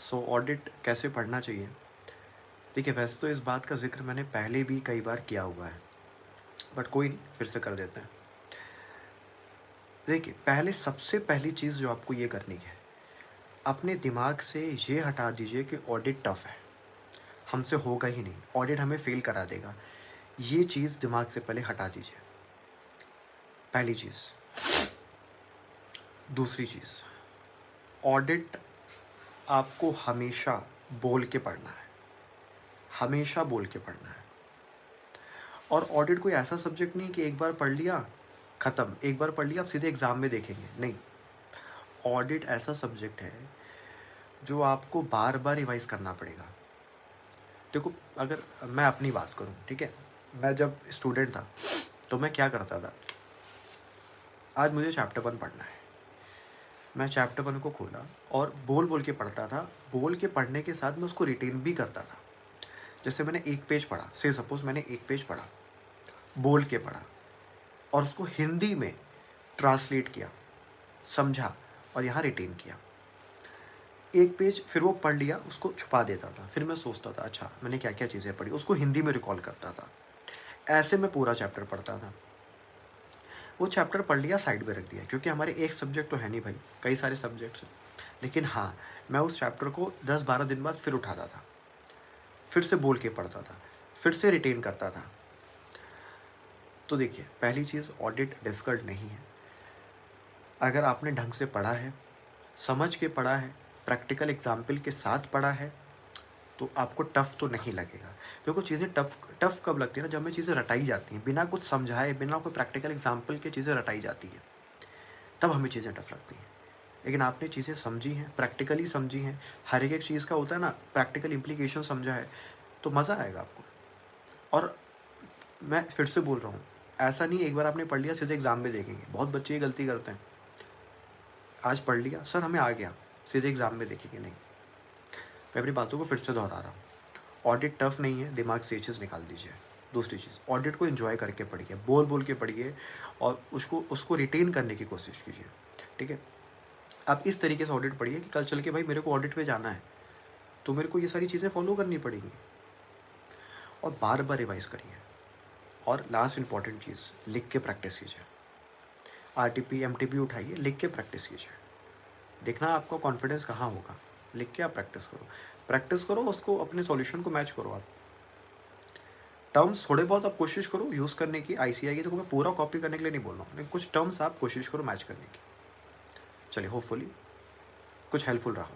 सो audit कैसे पढ़ना चाहिए? देखिए, वैसे तो इस बात का ज़िक्र मैंने पहले भी कई बार किया हुआ है, बट कोई नहीं, फिर से कर देते हैं। देखिए, सबसे पहली चीज़ जो आपको ये करनी है, अपने दिमाग से ये हटा दीजिए कि ऑडिट टफ़ है, हमसे होगा ही नहीं, ऑडिट हमें फ़ेल करा देगा। ये चीज़ दिमाग से पहले हटा दीजिए, पहली चीज़। दूसरी चीज़, ऑडिट आपको हमेशा बोल के पढ़ना है, हमेशा बोल के पढ़ना है। और ऑडिट कोई ऐसा सब्जेक्ट नहीं कि एक बार पढ़ लिया, ख़त्म, एक बार पढ़ लिया, आप सीधे एग्ज़ाम में देखेंगे, नहीं। ऑडिट ऐसा सब्जेक्ट है जो आपको बार-बार रिवाइज़ करना पड़ेगा। देखो, अगर मैं अपनी बात करूँ, ठीक है? मैं जब स्टूडेंट था, तो मैं क्या करता था, आज मुझे चैप्टर 1 पढ़ना है। मैं चैप्टर 1 को खोला और बोल-बोल के पढ़ता था। बोल के पढ़ने के साथ मैं उसको रिटेन भी करता था। जैसे मैंने 1 पेज पढ़ा, से सपोज़ मैंने 1 पेज पढ़ा, बोल के पढ़ा और उसको हिंदी में ट्रांसलेट किया, समझा और यहाँ रिटेन किया। 1 पेज फिर वो पढ़ लिया, उसको छुपा देता था। फिर मैं सोचता था, अच्छा मैंने क्या-क्या चीज़ें पढ़ी, उसको हिंदी में रिकॉल करता था। ऐसे मैं पूरा चैप्टर पढ़ता था। वो चैप्टर पढ़ लिया, साइड में रख दिया, क्योंकि हमारे एक सब्जेक्ट तो है नहीं भाई, कई सारे सब्जेक्ट्स हैं। लेकिन हाँ, मैं उस चैप्टर को 10-12 दिन बाद फिर उठाता था, फिर से बोल के पढ़ता था, फिर से रिटेन करता था। तो देखिए, पहली चीज़, ऑडिट डिफ़िकल्ट नहीं है। अगर आपने ढंग से पढ़ा है, समझ के पढ़ा है, प्रैक्टिकल एग्ज़ाम्पल के साथ पढ़ा है, तो आपको टफ़ तो नहीं लगेगा। देखो, चीज़ें टफ़ कब लगती है ना, जब हमें चीज़ें रटाई जाती हैं, बिना कुछ समझाए, बिना कोई प्रैक्टिकल एग्ज़ाम्पल के चीज़ें रटाई जाती हैं, तब हमें चीज़ें टफ़ लगती हैं। लेकिन आपने चीज़ें समझी हैं, प्रैक्टिकली समझी हैं, हर एक चीज़ का होता है ना, प्रैक्टिकल इम्प्लीकेशन समझा है, तो मज़ा आएगा आपको। और मैं फिर से बोल रहा हूँ, ऐसा नहीं एक बार आपने पढ़ लिया सीधे एग्ज़ाम में देखेंगे। बहुत बच्चे ये गलती करते हैं, आज पढ़ लिया, सर हमें आ गया, सीधे एग्ज़ाम में देखेंगे, नहीं। मैं अपनी बातों को फिर से दोहरा रहा हूँ, ऑडिट टफ़ नहीं है, दिमाग से ये चीज़ निकाल दीजिए। दूसरी चीज़, ऑडिट को एन्जॉय करके पढ़िए, बोल-बोल के पढ़िए और उसको रिटेन करने की कोशिश कीजिए, ठीक है? आप इस तरीके से ऑडिट पढ़िए कि कल चल के भाई मेरे को ऑडिट पे जाना है, तो मेरे को ये सारी चीज़ें फ़ॉलो करनी पड़ेंगी। और बार-बार रिवाइज़ करिए। और लास्ट इम्पॉर्टेंट चीज़, लिख के प्रैक्टिस कीजिए। आरटीपी, एमटीपी उठाइए, लिख के प्रैक्टिस कीजिए। देखना आपका कॉन्फिडेंस कहाँ होगा। लिख के आप प्रैक्टिस करो। प्रैक्टिस करो, उसको अपने सॉल्यूशन को मैच करो आप। टर्म्स थोड़े बहुत आप कोशिश करो यूज़ करने की, आईसीआई की, देखो मैं पूरा कॉपी करने के लिए नहीं बोल रहा हूँ, लेकिन कुछ टर्म्स आप कोशिश करो मैच करने की। चलिए, होपफुली कुछ हेल्पफुल रहा हो।